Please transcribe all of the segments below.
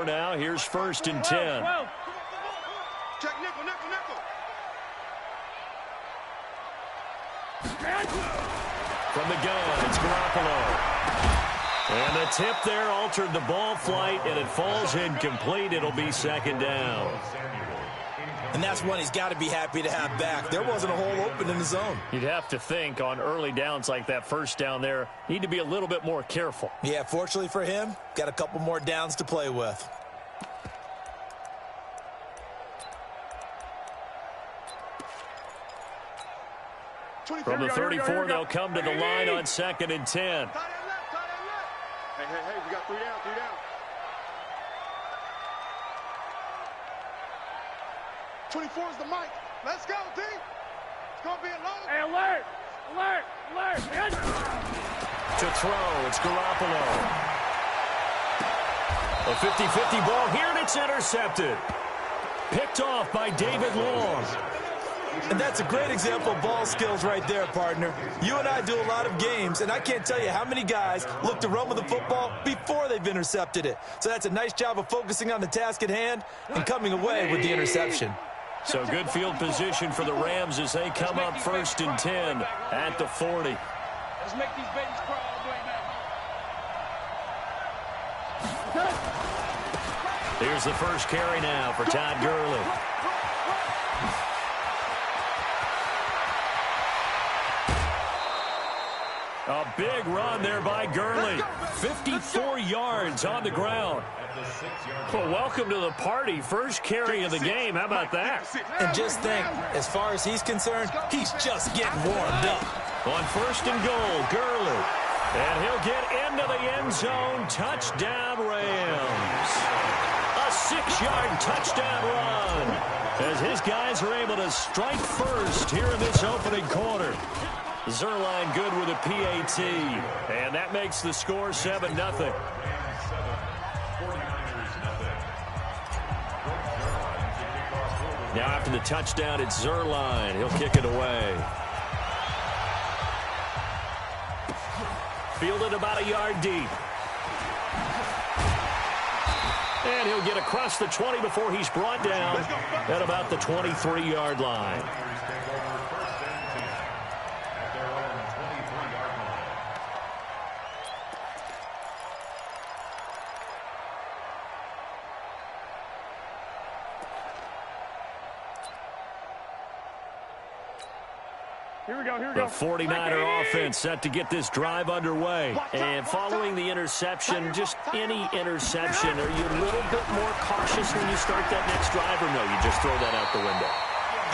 now. Here's 1st and 10. Check nickel, nickel, nickel. From the gun, it's Garoppolo. And the tip there altered the ball flight, and it falls incomplete. It'll be 2nd down. And that's one he's got to be happy to have back. There wasn't a hole open in the zone. You'd have to think on early downs like that 1st down there, need to be a little bit more careful. Yeah, fortunately for him, got a couple more downs to play with. From the 34, they'll come to the line on 2nd and 10. Hey, we got 3 down, 3 down. 24 is the mic. Let's go, D. It's going to be a long. Hey, alert! Alert! Alert! To throw, it's Garoppolo. A 50-50 ball here, and it's intercepted. Picked off by David Long. And that's a great example of ball skills right there, partner. You and I do a lot of games, and I can't tell you how many guys look to run with the football before they've intercepted it. So that's a nice job of focusing on the task at hand and coming away with the interception. So good field position for the Rams as they come up 1st and 10 at the 40. Let's make these babies crawl all the way back. Here's the first carry now for Todd Gurley. A big run there by Gurley. 54 yards on the ground. Well, welcome to the party. First carry of the game. How about that? And just think, as far as he's concerned, he's just getting warmed up. On 1st and goal, Gurley. And he'll get into the end zone. Touchdown, Rams. A 6-yard touchdown run as his guys are able to strike first here in this opening quarter. Zerline good with a PAT, and that makes the score 7-0. Now after the touchdown, it's Zerline. He'll kick it away. Fielded about a yard deep. And he'll get across the 20 before he's brought down at about the 23-yard line. Here we go, here we The go. 49er offense set to get this drive underway. And following the interception, just any interception, are you a little bit more cautious when you start that next drive, or no, you just throw that out the window?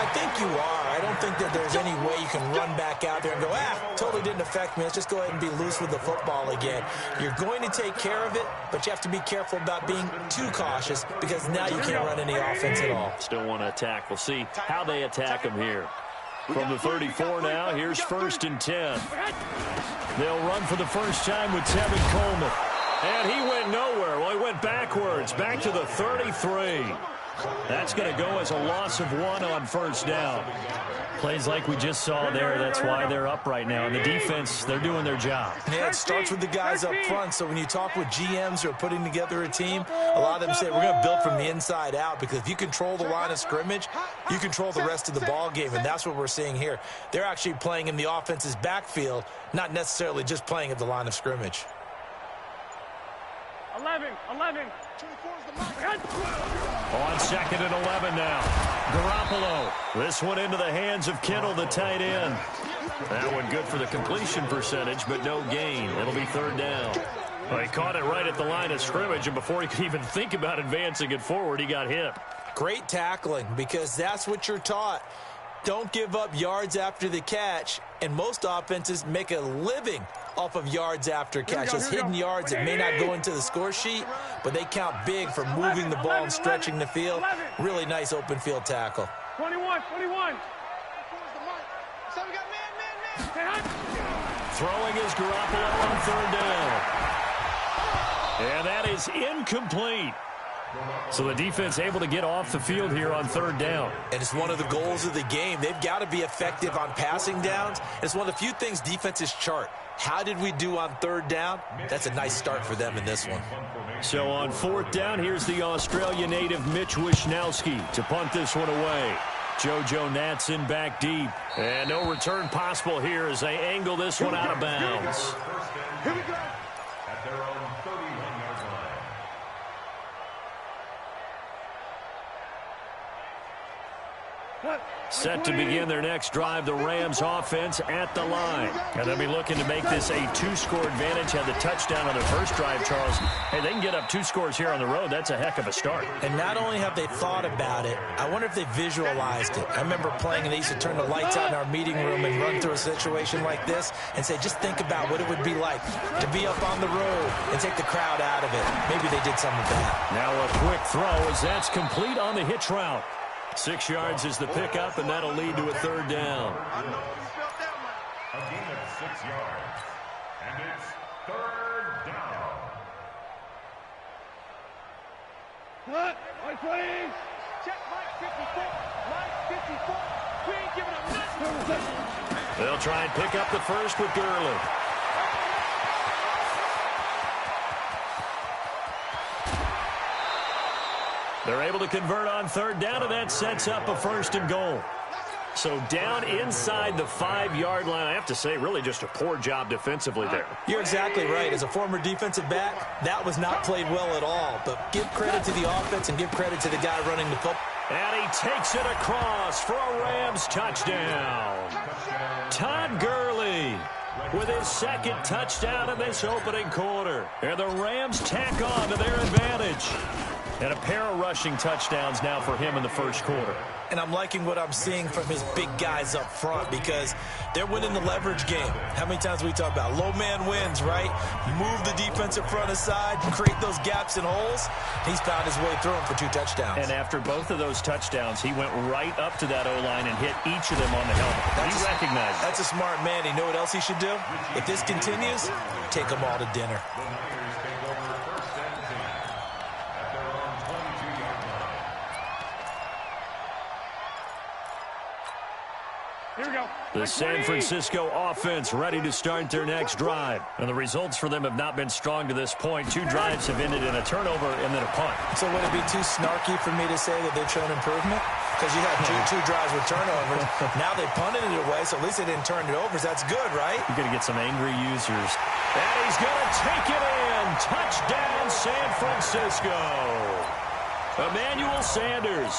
I think you are. I don't think that there's any way you can run back out there and go, totally didn't affect me. Let's just go ahead and be loose with the football again. You're going to take care of it, but you have to be careful about being too cautious because now you can't run any offense at all. Still want to attack. We'll see how they attack him here. From the 34 now, here's 1st and 10. They'll run for the first time with Tevin Coleman. And he went nowhere. Well, he went backwards, back to the 33. That's going to go as a loss of 1 on 1st down. Plays like we just saw there, that's why they're up right now. And the defense, they're doing their job. Yeah, it starts with the guys up front. So when you talk with GMs who are putting together a team, a lot of them say, we're going to build from the inside out. Because if you control the line of scrimmage, you control the rest of the ball game. And that's what we're seeing here. They're actually playing in the offense's backfield, not necessarily just playing at the line of scrimmage. 11. On 2nd and 11 now. Garoppolo. This one into the hands of Kittle, the tight end. That one good for the completion percentage, but no gain. It'll be 3rd down. Well, he caught it right at the line of scrimmage, and before he could even think about advancing it forward, he got hit. Great tackling, because that's what you're taught. Don't give up yards after the catch, and most offenses make a living off of yards after catch. Those hidden yards that may not go into the score sheet, but they count big for moving the ball and stretching the field. Really nice open field tackle. 21. Throwing is Garoppolo on 3rd down. And that is incomplete. So the defense able to get off the field here on 3rd down. And it's one of the goals of the game. They've got to be effective on passing downs. It's one of the few things defenses chart. How did we do on 3rd down? That's a nice start for them in this one. So on 4th down, here's the Australia native Mitch Wishnowski to punt this one away. JoJo Natson back deep. And no return possible here as they angle this one out of bounds. Here we go. At their own 31-yard line. Set to begin their next drive, the Rams offense at the line. And they'll be looking to make this a 2-score advantage. Had the touchdown on their first drive, Charles. Hey, they can get up 2 scores here on the road. That's a heck of a start. And not only have they thought about it, I wonder if they visualized it. I remember playing and they used to turn the lights out in our meeting room and run through a situation like this and say, just think about what it would be like to be up on the road and take the crowd out of it. Maybe they did some of that. Now a quick throw as that's complete on the hitch route. 6 yards is the pickup, and that'll lead to a 3rd down. A gain of 6 yards. And it's 3rd down. What? White please. Check Mike 54. Mike 54. We ain't giving up nothing. They'll try and pick up the first with Gurley. They're able to convert on 3rd down, and that sets up a 1st and goal. So down inside the 5-yard line. I have to say, really just a poor job defensively there. You're exactly right. As a former defensive back, that was not played well at all. But give credit to the offense and give credit to the guy running the football. And he takes it across for a Rams touchdown. Todd Gurley with his 2nd touchdown in this opening quarter. And the Rams tack on to their advantage. And a pair of rushing touchdowns now for him in the 1st quarter. And I'm liking what I'm seeing from his big guys up front because they're winning the leverage game. How many times we talk about low man wins, right? Move the defensive front aside, create those gaps and holes. He's found his way through them for 2 touchdowns. And after both of those touchdowns, he went right up to that O-line and hit each of them on the helmet. He recognized it. That's a smart man. You know what else he should do? If this continues, take them all to dinner. Here we go. The San Francisco offense ready to start their next drive. And the results for them have not been strong to this point. 2 drives have ended in a turnover and then a punt. So would it be too snarky for me to say that they've shown improvement? Because you had two drives with turnovers. Now they punted it away, so at least they didn't turn it over. So that's good, right? You're going to get some angry users. And he's going to take it in. Touchdown, San Francisco. Emmanuel Sanders.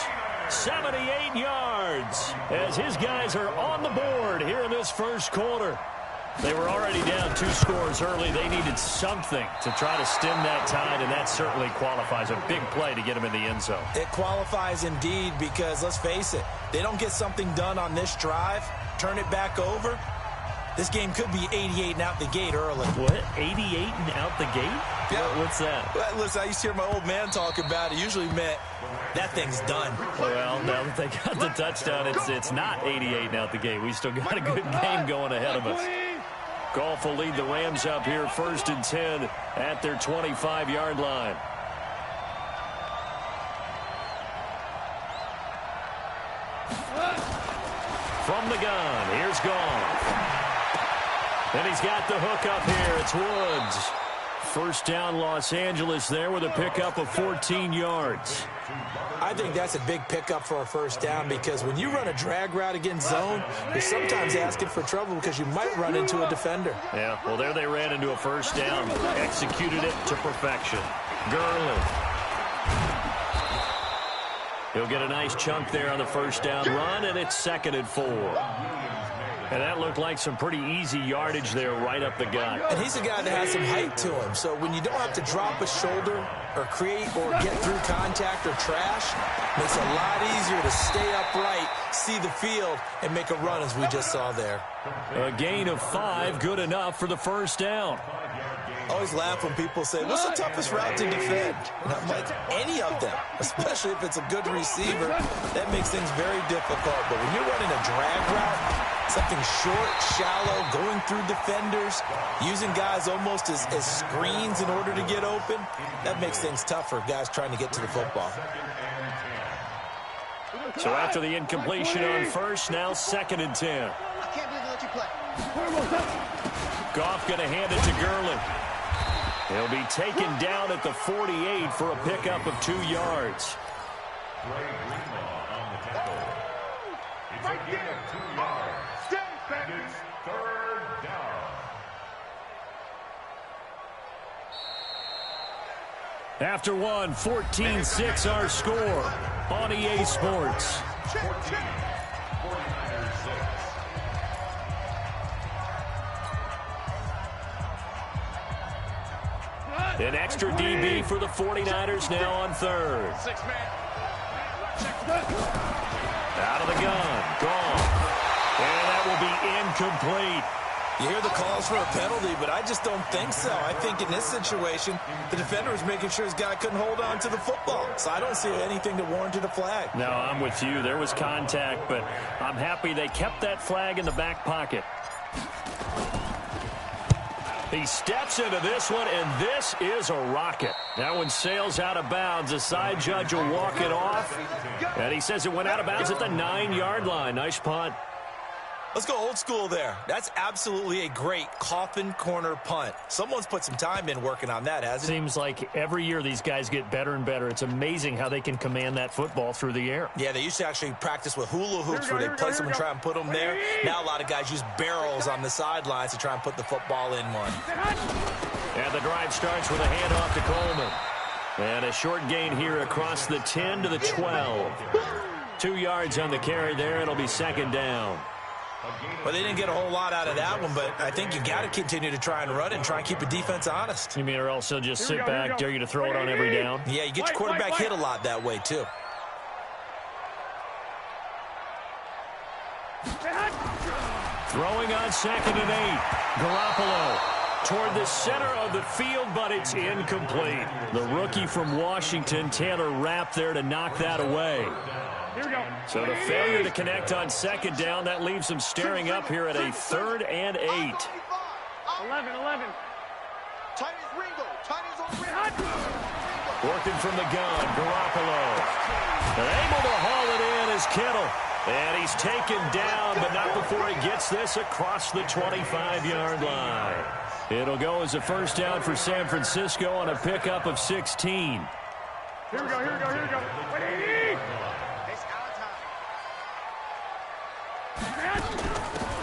78 yards as his guys are on the board here in this 1st quarter. They were already down 2 scores early. They needed something to try to stem that tide, and that certainly qualifies. A big play to get them in the end zone. It qualifies indeed because, let's face it, they don't get something done on this drive, turn it back over, this game could be 88 and out the gate early. What? 88 and out the gate? Yeah. What's that? Well, listen, I used to hear my old man talk about it. Usually meant that thing's done. Well, now that they got the touchdown, it's not 88 and out the gate. We still got a good game going ahead of us. Goff will lead the Rams up here 1st and 10 at their 25-yard line. From the gun, here's Goff. And he's got the hook up here. It's Woods. 1st down, Los Angeles there with a pickup of 14 yards. I think that's a big pickup for a 1st down because when you run a drag route against zone, you're sometimes asking for trouble because you might run into a defender. Yeah, well, there they ran into a 1st down. Executed it to perfection. Gurley. He'll get a nice chunk there on the 1st down run, and it's 2nd and 4. And that looked like some pretty easy yardage there right up the gut. And he's a guy that has some height to him. So when you don't have to drop a shoulder or create or get through contact or trash, makes it a lot easier to stay upright, see the field, and make a run as we just saw there. A gain of 5, good enough for the 1st down. I always laugh when people say, what's the toughest route to defend? And I'm like, any of them, especially if it's a good receiver. That makes things very difficult. But when you're running a drag route, Something short, shallow, going through defenders, using guys almost as screens in order to get open. That makes things tough for guys trying to get to the football. So after the incompletion on first, now 2nd and 10. I can't believe they let you play. Goff going to hand it to Gurley. He'll be taken down at the 48 for a pickup of 2 yards. It's a gain of 2 yards. And it's 3rd down. After one, 14-6 our score on EA Sports. 14, 49ers 6. An extra DB for the 49ers now on 3rd. Out of the gun, gone. And that will be incomplete. You hear the calls for a penalty, but I just don't think so. I think in this situation, the defender was making sure his guy couldn't hold on to the football. So I don't see anything that warranted a flag. No, I'm with you. There was contact, but I'm happy they kept that flag in the back pocket. He steps into this one, and this is a rocket. That one sails out of bounds. The side judge will walk it off. And he says it went out of bounds at the 9-yard line. Nice punt. Let's go old school there. That's absolutely a great coffin corner punt. Someone's put some time in working on that, hasn't it? Seems like every year these guys get better and better. It's amazing how they can command that football through the air. Yeah, they used to actually practice with hula hoops where they place them and try and put them there. Now a lot of guys use barrels on the sidelines to try and put the football in one. And the drive starts with a handoff to Coleman. And a short gain here across the 10 to the 12. 2 yards on the carry there. It'll be 2nd down. Well, they didn't get a whole lot out of that one, but I think you got to continue to try and run it and try and keep the defense honest. You mean or else they'll just sit back, dare you to throw it on every down? Yeah, you get your quarterback hit a lot that way, too. Throwing on 2nd and 8. Garoppolo toward the center of the field, but it's incomplete. The rookie from Washington, Taylor Rapp, there to knock that away. So the failure to connect on 2nd down, that leaves them staring up here at a 3rd and 8. 11. Tight is Ringo. Tight is on Ringo. Working from the gun, Garoppolo. And able to haul it in is Kittle. And he's taken down, but not before he gets this across the 25-yard line. It'll go as a 1st down for San Francisco on a pickup of 16. Here we go.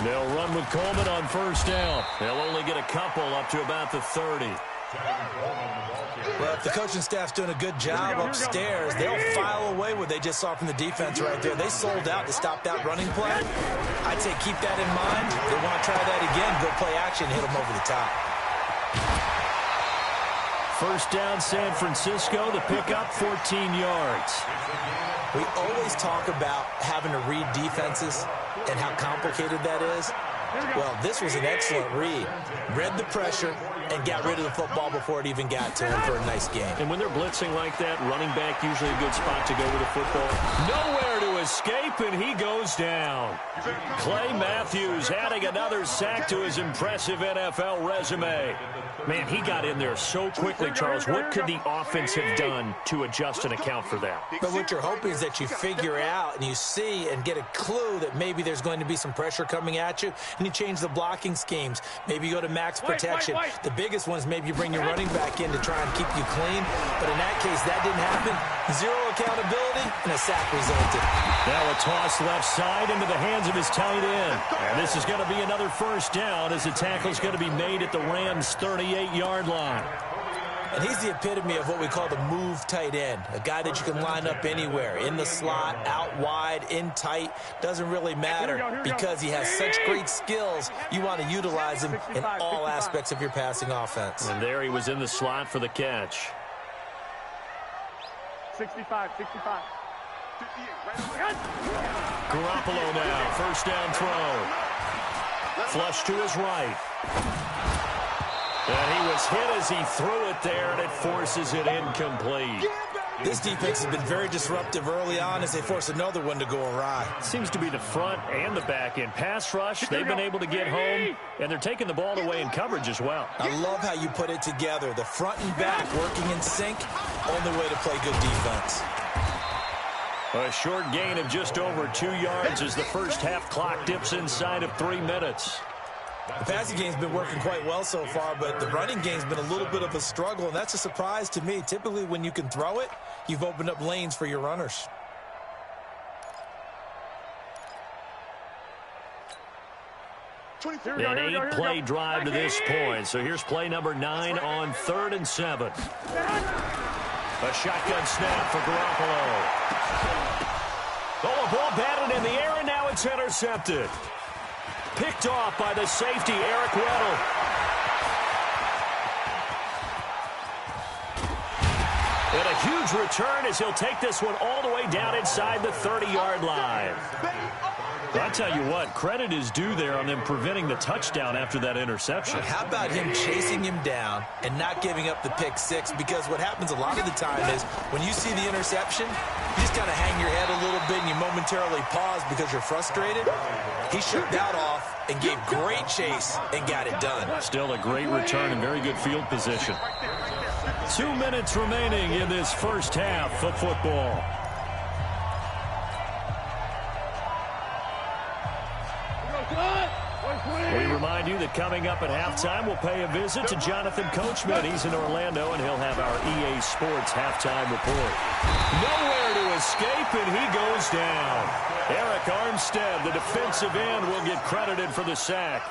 They'll run with Coleman on 1st down. They'll only get a couple up to about the 30. Well, if the coaching staff's doing a good job upstairs, they'll file away what they just saw from the defense right there. They sold out to stop that running play. I'd say keep that in mind. If they want to try that again, go play action and hit them over the top. 1st down, San Francisco. The pickup, 14 yards. We always talk about having to read defenses and how complicated that is. Well, this was an excellent read. Read the pressure and got rid of the football before it even got to him for a nice game. And when they're blitzing like that, running back usually a good spot to go with the football. Nowhere to escape, and he goes down. Clay Matthews adding another sack to his impressive NFL resume. Man, he got in there so quickly, Charles. What could the offense have done to adjust and account for that? But what you're hoping is that you figure out and you see and get a clue that maybe there's going to be some pressure coming at you, and you change the blocking schemes. Maybe you go to max protection. The biggest one is maybe you bring your running back in to try and keep you clean. But in that case, that didn't happen. Zero accountability, and a sack resulted. Now a toss left side into the hands of his tight end. And this is going to be another 1st down as the tackle's going to be made at the Rams' 38-yard line. And he's the epitome of what we call the move tight end, a guy that you can line up anywhere, in the slot, out wide, in tight, doesn't really matter because he has such great skills. You want to utilize him in all aspects of your passing offense. And there he was in the slot for the catch. 65. Garoppolo now, 1st down throw. Flush to his right. And he was hit as he threw it there, and it forces it incomplete. This defense has been very disruptive early on as they force another one to go awry. Seems to be the front and the back end. Pass rush, they've been able to get home, and they're taking the ball away in coverage as well. I love how you put it together. The front and back working in sync, only way to play good defense. A short gain of just over 2 yards as the first half clock dips inside of 3 minutes. The passing game's been working quite well so far, but the running game's been a little bit of a struggle, and that's a surprise to me. Typically, when you can throw it, you've opened up lanes for your runners. An 8-play drive to this point. So here's play number 9 on 3rd and 7. A shotgun snap for Garoppolo. Oh, a ball batted in the air, and now it's intercepted. Picked off by the safety, Eric Weddle. And a huge return as he'll take this one all the way down inside the 30-yard line. I'll tell you what, credit is due there on them preventing the touchdown after that interception. How about him chasing him down and not giving up the pick six? Because what happens a lot of the time is when you see the interception, you just kind of hang your head a little bit and you momentarily pause because you're frustrated. He shook that off and gave great chase and got it done. Still a great return and very good field position. 2 minutes remaining in this first half of football. We remind you that coming up at halftime, we'll pay a visit to Jonathan Coachman. He's in Orlando, and he'll have our EA Sports halftime report. Nowhere to escape, and he goes down. Eric Armstead, the defensive end, will get credited for the sack.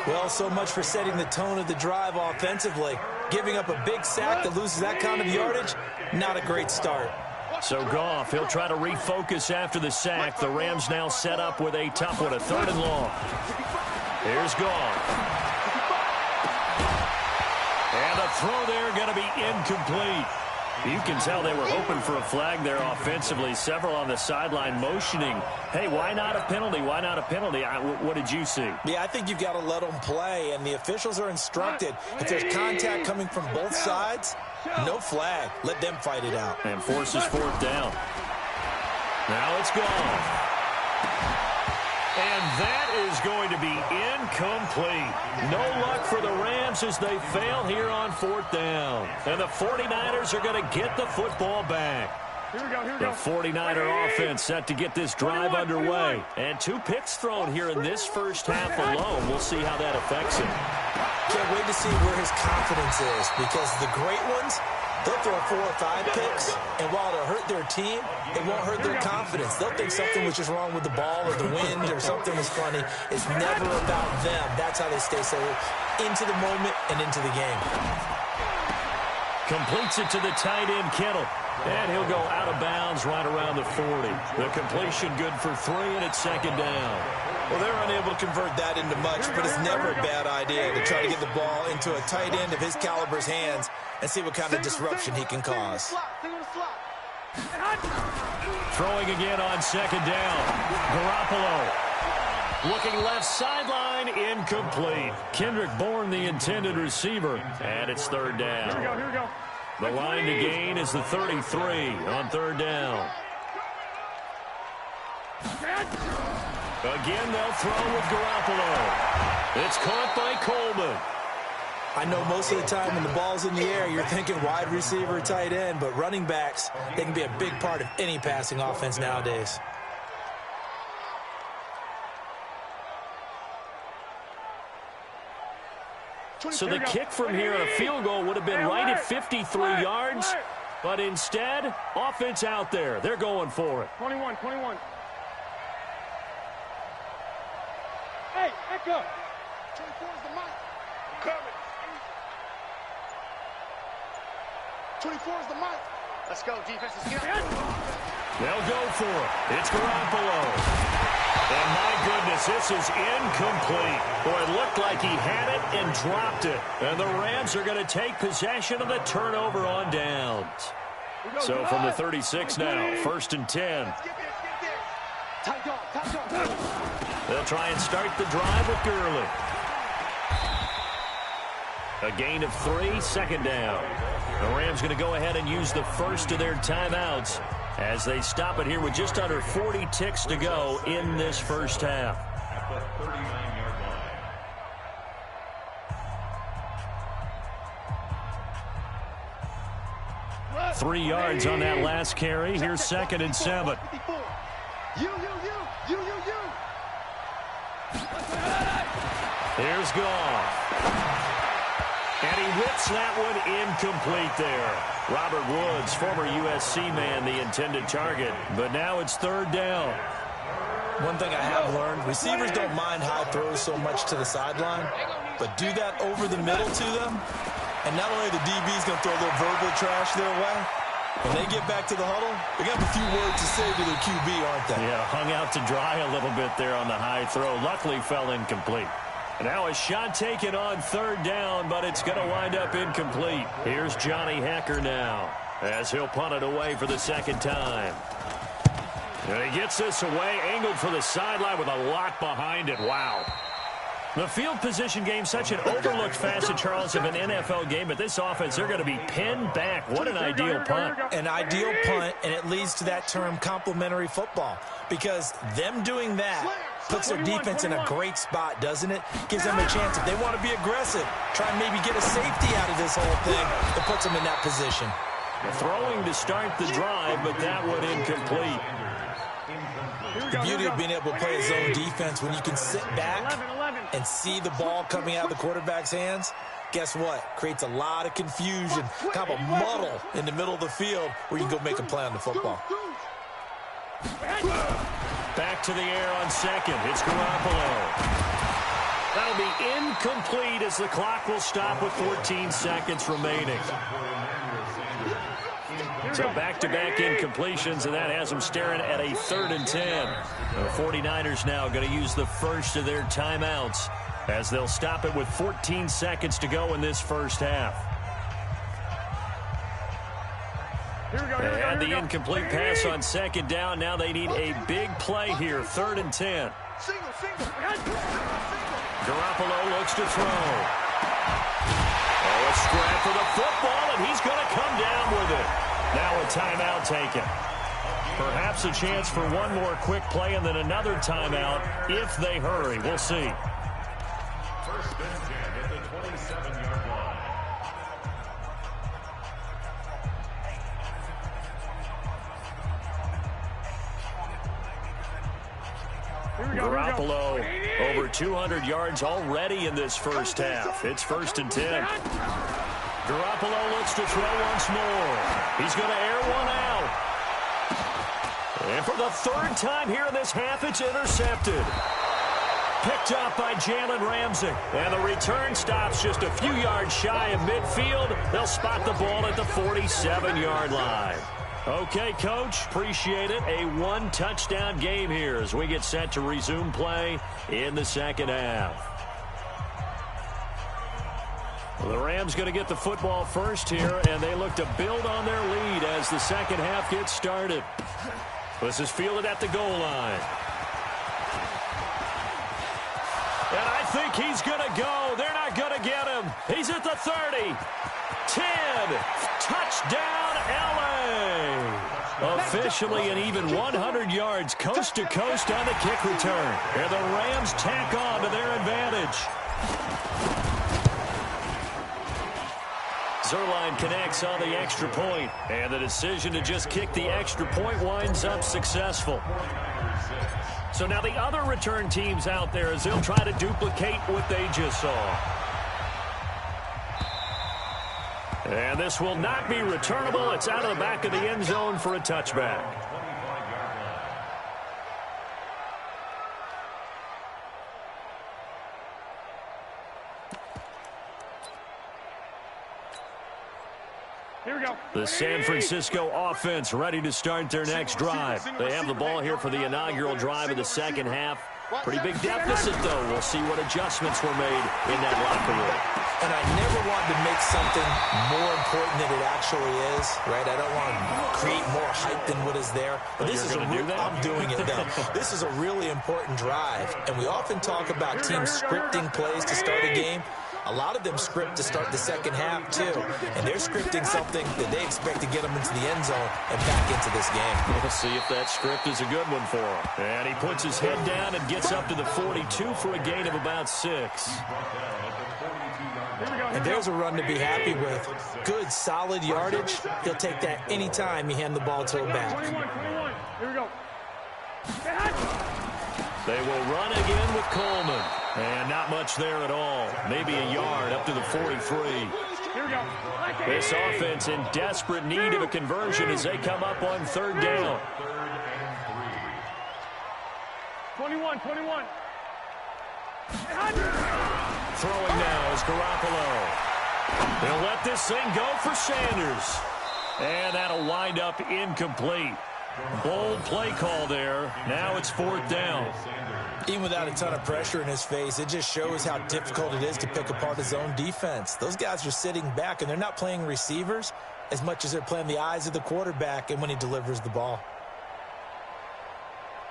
Well, so much for setting the tone of the drive offensively. Giving up a big sack that loses that kind of yardage, not a great start. So Goff, he'll try to refocus after the sack. The Rams now set up with a tough one, a 3rd and long. Here's Goff. And a throw there going to be incomplete. You can tell they were hoping for a flag there offensively. Several on the sideline motioning, hey, why not a penalty? Why not a penalty? What did you see? Yeah, I think you've got to let them play, and the officials are instructed. If there's contact coming from both sides, no flag. Let them fight it out. And forces 4th down. Now it's gone. And that is going to be incomplete. No luck for the Rams as they fail here on 4th down. And the 49ers are going to get the football back. The 49er offense set to get this drive underway. And 2 picks thrown here in this first half alone. We'll see how that affects him. Can't wait to see where his confidence is, because the great ones, they'll throw 4 or 5 picks, and while it'll hurt their team, it won't hurt their confidence. They'll think something was just wrong with the ball or the wind or something was funny. It's never about them. That's how they stay so into the moment and into the game. Completes it to the tight end, Kittle. And he'll go out of bounds right around the 40. The completion good for 3, and it's 2nd down. Well, they're unable to convert that into much, but it's never a bad idea to try to get the ball into a tight end of his caliber's hands and see what kind of disruption he can cause. Throwing again on 2nd down. Garoppolo. Looking left sideline, incomplete. Kendrick Bourne, the intended receiver, and it's 3rd down. Here we go. The line to gain is the 33 on 3rd down. Again, they'll throw with Garoppolo. It's caught by Coleman. I know most of the time when the ball's in the air, you're thinking wide receiver, tight end, but running backs, they can be a big part of any passing offense nowadays. So the kick from here on a field goal would have been right at 53 yards, but instead, offense out there. They're going for it. 21. Hey, echo. 24 is the mic. Coming. 24 is the mic. Let's go, defense. Let's get it. They'll go for it. It's Garoppolo. And my goodness, this is incomplete. Boy, it looked like he had it and dropped it. And the Rams are going to take possession of the turnover on downs. So from the 36 now, 1st and 10. Tight dog. They'll try and start the drive with Gurley. A gain of 3, 2nd down. The Rams going to go ahead and use the first of their timeouts as they stop it here with just under 40 ticks to go in this first half. At the 39-yard line. 3 yards on that last carry. Here's 2nd and 7. Here's Goff. And he whips that one incomplete there. Robert Woods, former USC man, the intended target. But now it's 3rd down. One thing I have learned, receivers don't mind high throws so much to the sideline, but do that over the middle to them, and not only the DB's going to throw a little verbal trash their way, when they get back to the huddle, they got a few words to say to their QB, aren't they? Yeah, hung out to dry a little bit there on the high throw. Luckily fell incomplete. Now a shot taken on 3rd down, but it's going to wind up incomplete. Here's Johnny Hecker now as he'll punt it away for the 2nd time. And he gets this away, angled for the sideline with a lot behind it. Wow. The field position game, such an overlooked facet, Charles, of an NFL game. But this offense, they're going to be pinned back. What an ideal punt. An ideal punt, and it leads to that term complementary football. Because them doing that puts their defense in a great spot, doesn't it? Gives them a chance, if they want to be aggressive, try and maybe get a safety out of this whole thing. It puts them in that position. Throwing to start the drive, but that one incomplete. The beauty of being able to play a zone defense, when you can sit back and see the ball coming out of the quarterback's hands, guess what? Creates a lot of confusion, kind of a muddle in the middle of the field where you can go make a play on the football. Back to the air on 2nd. It's Garoppolo. That'll be incomplete as the clock will stop with 14 seconds remaining. So back-to-back incompletions, and that has them staring at a 3rd and 10. The 49ers now going to use the first of their timeouts as they'll stop it with 14 seconds to go in this first half. They had the incomplete pass on 2nd down. Now they need a big play here, 3rd and 10. Garoppolo looks to throw. Oh, a scrap for the football, and he's going to come down with it. Now a timeout taken. Perhaps a chance for one more quick play and then another timeout if they hurry. We'll see. 1st and 10 at the 27-yard line. Garoppolo over 200 yards already in this first half. It's 1st and 10. Garoppolo looks to throw once more. He's going to air one out. And for the 3rd time here in this half, it's intercepted. Picked up by Jalen Ramsey. And the return stops just a few yards shy of midfield. They'll spot the ball at the 47-yard line. Okay, Coach, appreciate it. A 1-touchdown game here as we get set to resume play in the 2nd half. Well, the Rams going to get the football first here, and they look to build on their lead as the 2nd half gets started. This is fielded at the goal line. And I think he's going to go. They're not going to get him. He's at the 30. 10. Touchdown, L.A. Officially an even 100 yards coast to coast on the kick return. And the Rams tack on to their advantage. Zerline connects on the extra point, and the decision to just kick the extra point winds up successful. So now the other return teams out there as they'll try to duplicate what they just saw. And this will not be returnable. It's out of the back of the end zone for a touchback. Here we go. The San Francisco offense ready to start their next drive. They have the ball here for the inaugural drive of the 2nd half. Pretty big deficit, though. We'll see what adjustments were made in that locker room. And I never wanted to make something more important than it actually is, right? I don't want to create more hype than what is there. But this is I'm doing it, though. This is a really important drive. And we often talk about teams scripting plays to start a game. A lot of them script to start the second half, too. And they're scripting something that they expect to get them into the end zone and back into this game. We'll see if that script is a good one for him. And he puts his head down and gets up to the 42 for a gain of about 6. And there's a run to be happy with. Good, solid yardage. He'll take that anytime you hand the ball to him back. 21. Here we go. They will run again with Coleman. And not much there at all. Maybe a yard up to the 43. Here we go. This offense in desperate need of a conversion as they come up on third down. 21. Throwing now is Garoppolo. They'll let this thing go for Sanders. And that'll wind up incomplete. Bold play call there. Now it's fourth down. Even without a ton of pressure in his face, it just shows how difficult it is to pick apart his own defense. Those guys are sitting back, and they're not playing receivers as much as they're playing the eyes of the quarterback and when he delivers the ball.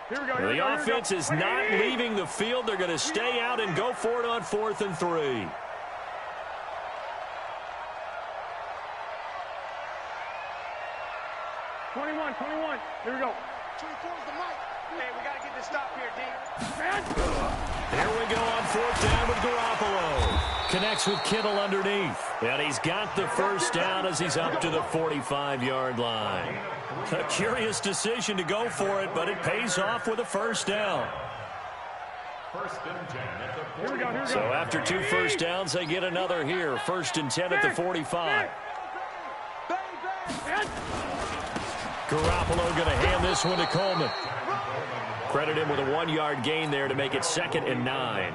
Here we go. The offense is not leaving the field. They're going to stay out and go for it on 4th and 3. 21. Here we go. 24 is the mic. Hey, we got to get this stop here, D. There we go on 4th down with Garoppolo. Connects with Kittle underneath. And he's got the first down as he's up to the 45-yard line. A curious decision to go for it, but it pays off with a first down. Here we go. So after 2 first downs, they get another here. 1st and 10 at the 45. Garoppolo going to hand this one to Coleman. Credit him with a 1-yard gain there to make it 2nd and 9.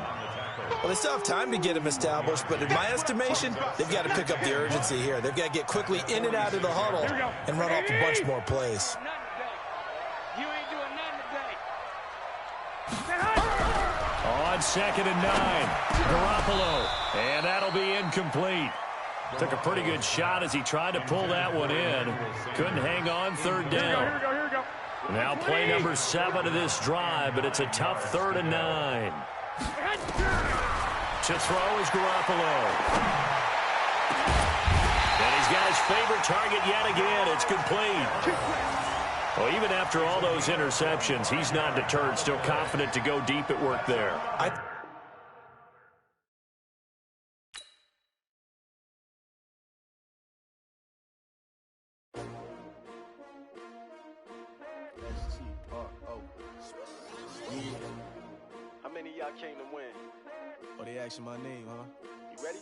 Well, they still have time to get him established, but in my estimation, they've got to pick up the urgency here. They've got to get quickly in and out of the huddle and run off a bunch more plays. You ain't doing nothing today. On 2nd and 9, Garoppolo, and that'll be incomplete. Took a pretty good shot as he tried to pull that one in. Couldn't hang on 3rd down. Here we go. Now play number 7 of this drive, but it's a tough 3rd and 9. To throw is Garoppolo. And he's got his favorite target yet again. It's complete. Well, even after all those interceptions, he's not deterred, still confident to go deep at work there. How many of y'all came to win? Oh, they asking my name, huh? You ready?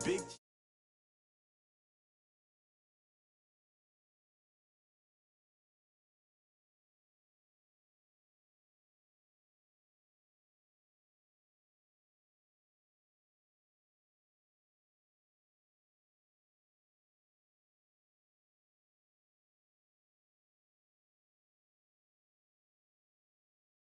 Big